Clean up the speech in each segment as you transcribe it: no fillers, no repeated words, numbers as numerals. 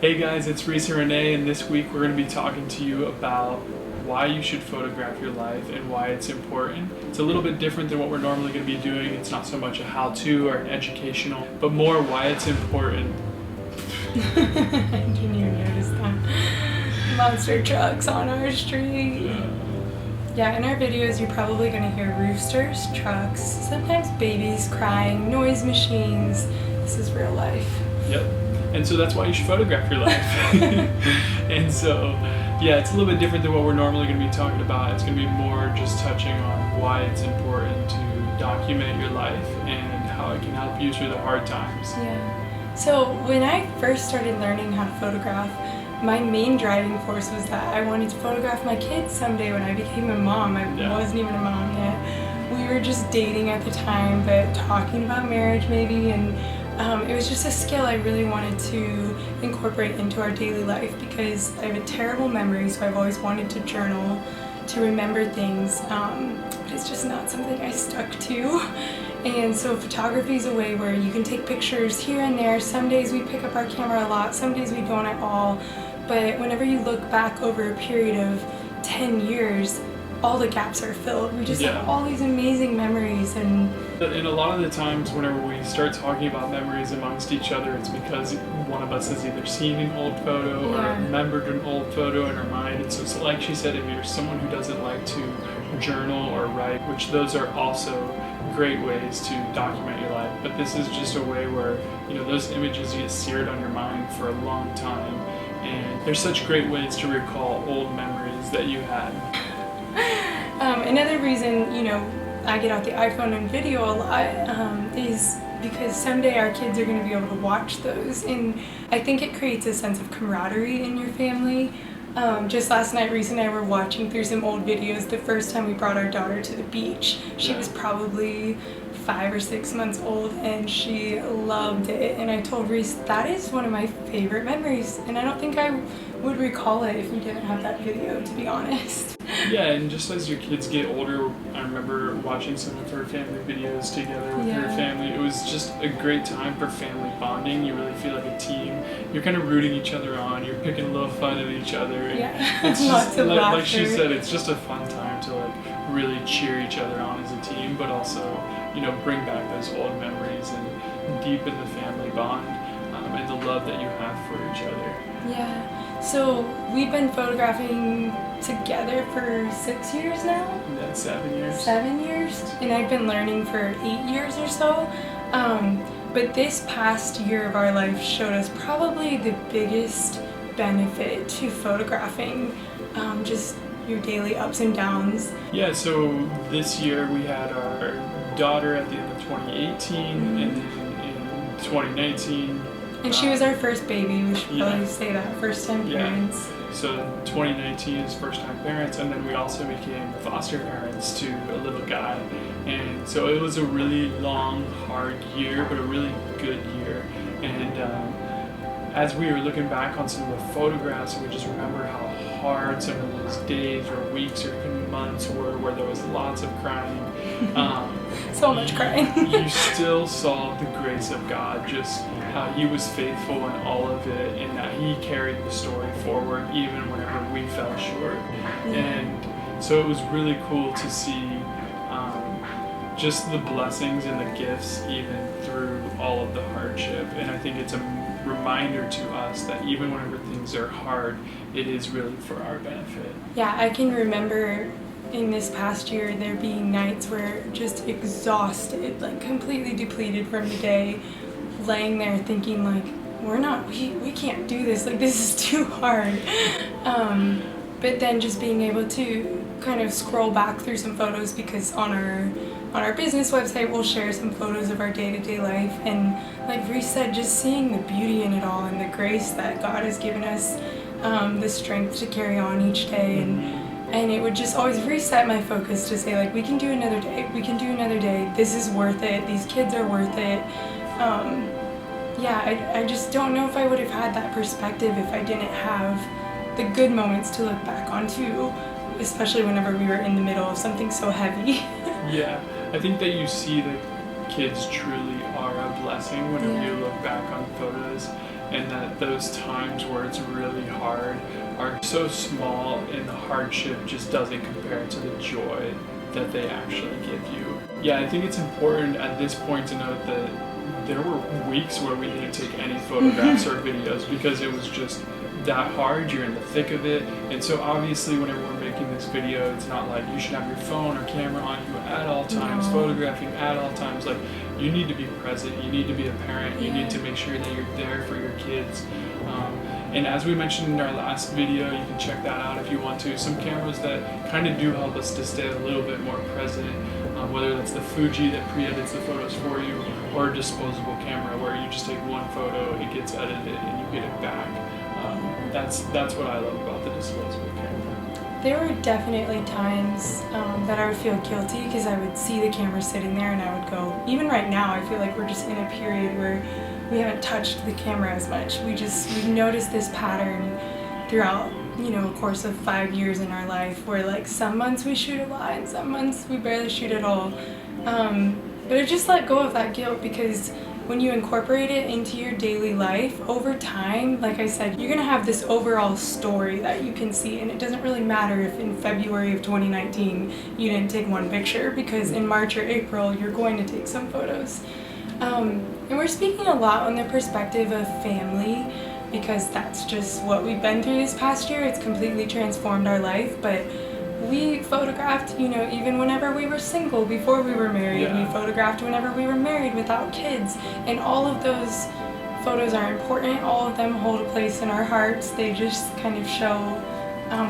Hey guys, it's Reese and Renee, and this week we're going to be talking to you about why you should photograph your life and why it's important. It's a little bit different than what we're normally going to be doing. It's not so much a how-to or an educational, but more why it's important. I didn't even notice that. Monster trucks on our street. Yeah, in our videos you're probably going to hear roosters, trucks, sometimes babies crying, noise machines. This is real life. Yep. And so that's why you should photograph your life. And so, yeah, it's a little bit different than what we're normally going to be talking about. It's going to be more just touching on why it's important to document your life and how it can help you through the hard times. Yeah. So when I first started learning how to photograph, my main driving force was that I wanted to photograph my kids someday when I became a mom. I wasn't even a mom yet. We were just dating at the time, but talking about marriage maybe, and it was just a skill I really wanted to incorporate into our daily life because I have a terrible memory, so I've always wanted to journal, to remember things, but it's just not something I stuck to. And so photography is a way where you can take pictures here and there. Some days we pick up our camera a lot, some days we don't at all, but whenever you look back over a period of 10 years, all the gaps are filled. We just have all these amazing memories. And a lot of the times whenever we start talking about memories amongst each other, it's because one of us has either seen an old photo or remembered an old photo in our mind. And so like she said, if you're someone who doesn't like to journal or write, which those are also great ways to document your life, but this is just a way where, you know, those images get seared on your mind for a long time. And there's such great ways to recall old memories that you had. Another reason, you know, I get out the iPhone and video a lot is because someday our kids are going to be able to watch those, and I think it creates a sense of camaraderie in your family. Just last night, Reese and I were watching through some old videos the first time we brought our daughter to the beach. She was probably 5 or 6 months old and she loved it, and I told Reese that is one of my favorite memories, and I don't think I would recall it if we didn't have that video, to be honest. Yeah, and just as your kids get older, I remember watching some of her family videos together with her family. It was just a great time for family bonding. You really feel like a team. You're kind of rooting each other on. You're picking a little fun at each other. And it's just, like she said, it's just a fun time to like really cheer each other on as a team, but also, you know, bring back those old memories and deepen the family bond and the love that you have for each other. Yeah. So we've been photographing together for 6 years now? Yeah, 7 years. 7 years? And I've been learning for 8 years or so. But this past year of our life showed us probably the biggest benefit to photographing, just your daily ups and downs. Yeah, so this year we had our daughter at the end of 2018, and then in 2019. And she was our first baby, we should probably say that, first time parents. So 2019 is first time parents, and then we also became foster parents to a little guy. And so it was a really long, hard year, but a really good year. And as we were looking back on some of the photographs, we just remember how hard some of those days or weeks or even months were, where there was lots of crying. So much crying. You still saw the grace of God, just how He was faithful in all of it, and that He carried the story forward even whenever we fell short. And so it was really cool to see just the blessings and the gifts even through all of the hardship. And I think it's a reminder to us that even whenever things are hard, it is really for our benefit. Yeah, I can remember in this past year there being nights where just exhausted, like completely depleted from the day, laying there thinking like, we can't do this, like this is too hard. But then just being able to kind of scroll back through some photos, because on our business website we'll share some photos of our day-to-day life, and like Reese said, just seeing the beauty in it all and the grace that God has given us, the strength to carry on each day, and it would just always reset my focus to say like, we can do another day, this is worth it, these kids are worth it. I just don't know if I would have had that perspective if I didn't have the good moments to look back on too, especially whenever we were in the middle of something so heavy. Yeah, I think that you see that kids truly are a blessing whenever you look back on photos, and that those times where it's really hard are so small, and the hardship just doesn't compare to the joy that they actually give you. Yeah, I think it's important at this point to note that there were weeks where we didn't take any photographs or videos because it was just that hard. You're in the thick of it, and so obviously whenever we're making this video, it's not like you should have your phone or camera on you at all times, photographing at all times. Like, you need to be present, you need to be a parent, you need to make sure that you're there for your kids. And as we mentioned in our last video, you can check that out if you want to, some cameras that kind of do help us to stay a little bit more present, whether that's the Fuji that pre-edits the photos for you, or a disposable camera where you just take one photo, it gets edited, and you get it back. That's what I love about the disposable camera. There were definitely times that I would feel guilty because I would see the camera sitting there and I would go, even right now, I feel like we're just in a period where we haven't touched the camera as much. We've noticed this pattern throughout, a course of 5 years in our life where like some months we shoot a lot and some months we barely shoot at all. But I just let go of that guilt because when you incorporate it into your daily life, over time, like I said, you're gonna have this overall story that you can see, and it doesn't really matter if in February of 2019 you didn't take one picture, because in March or April you're going to take some photos. And we're speaking a lot on the perspective of family because that's just what we've been through this past year. It's completely transformed our life, but we photographed, even whenever we were single, before we were married. We photographed whenever we were married without kids. And all of those photos are important. All of them hold a place in our hearts. They just kind of show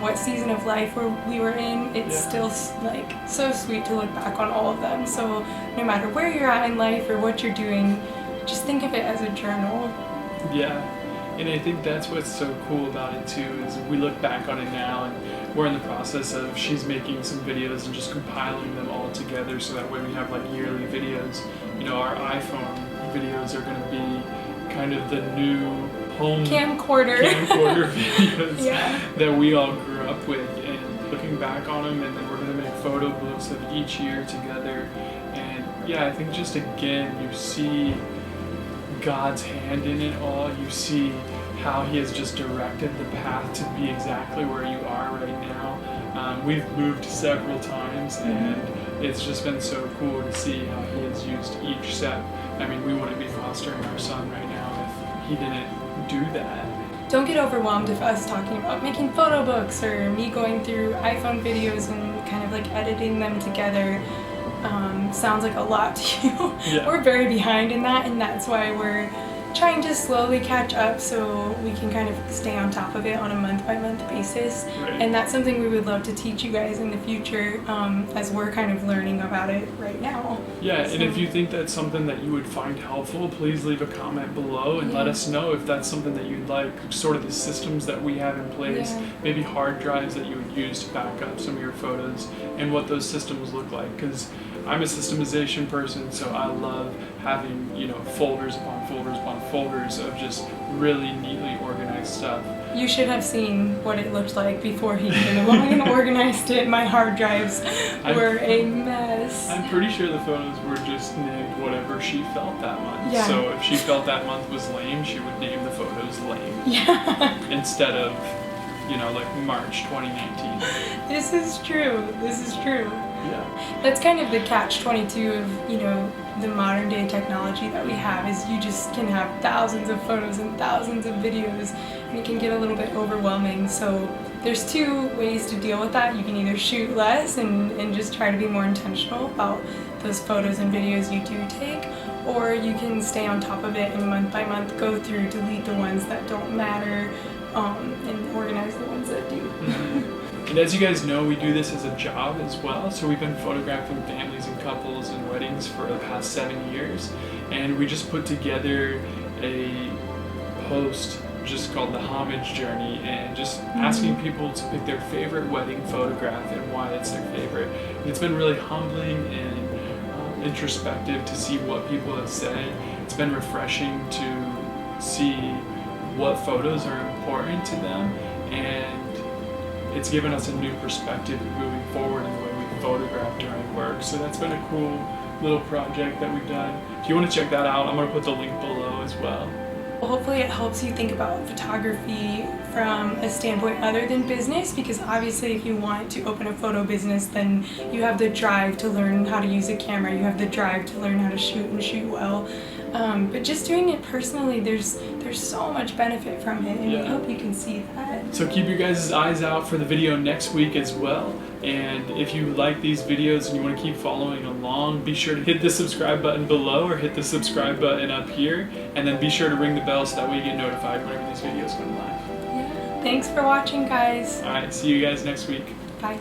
what season of life we were in. It's still like so sweet to look back on all of them. So no matter where you're at in life or what you're doing, just think of it as a journal. Yeah. And I think that's what's so cool about it too, is we look back on it now and we're in the process of, she's making some videos and just compiling them all together so that way we have like yearly videos. Our iPhone videos are going to be kind of the new home camcorder videos that we all grew up with, and looking back on them, and then we're going to make photo books of each year together. And yeah, I think just again, you see God's hand in it all. You see how He has just directed the path to be exactly where you are right now. We've moved several times, and it's just been so cool to see how He has used each step. I mean, we wouldn't be fostering our son right now if He didn't do that. Don't get overwhelmed with us talking about making photo books or me going through iPhone videos and kind of like editing them together. Sounds like a lot to you. We're very behind in that, and that's why we're trying to slowly catch up so we can kind of stay on top of it on a month-by-month basis. And that's something we would love to teach you guys in the future, as we're kind of learning about it right now. And if you think that's something that you would find helpful, please leave a comment below and let us know if that's something that you'd like, sort of the systems that we have in place, maybe hard drives that you would use to back up some of your photos, and what those systems look like. Because I'm a systemization person, so I love having, folders upon folders upon folders of just really neatly organized stuff. You should have seen what it looked like before he came along and organized it. My hard drives were a mess. I'm pretty sure the photos were just named whatever she felt that month. So if she felt that month was lame, she would name the photos lame. Instead of, like March 2019. This is true. That's kind of the catch-22 of, the modern day technology that we have, is you just can have thousands of photos and thousands of videos, and it can get a little bit overwhelming. So there's two ways to deal with that. You can either shoot less and just try to be more intentional about those photos and videos you do take, or you can stay on top of it and month by month go through, delete the ones that don't matter, and organize the ones that do. And as you guys know, we do this as a job as well. So we've been photographing families and couples and weddings for the past 7 years. And we just put together a post just called the Homage Journey, and just asking people to pick their favorite wedding photograph and why it's their favorite. And it's been really humbling and introspective to see what people have said. It's been refreshing to see what photos are important to them, and it's given us a new perspective moving forward in the way we photograph during work. So that's been a cool little project that we've done. If you want to check that out, I'm going to put the link below as well. Hopefully it helps you think about photography from a standpoint other than business, because obviously if you want to open a photo business, then you have the drive to learn how to use a camera, you have the drive to learn how to shoot and shoot well. But just doing it personally, there's so much benefit from it, and Yeah. I hope you can see that. So keep your guys' eyes out for the video next week as well. And if you like these videos and you want to keep following along, be sure to hit the subscribe button below or hit the subscribe button up here. And then be sure to ring the bell so that way you get notified whenever these videos go live. Yeah. Thanks for watching, guys. Alright, see you guys next week. Bye.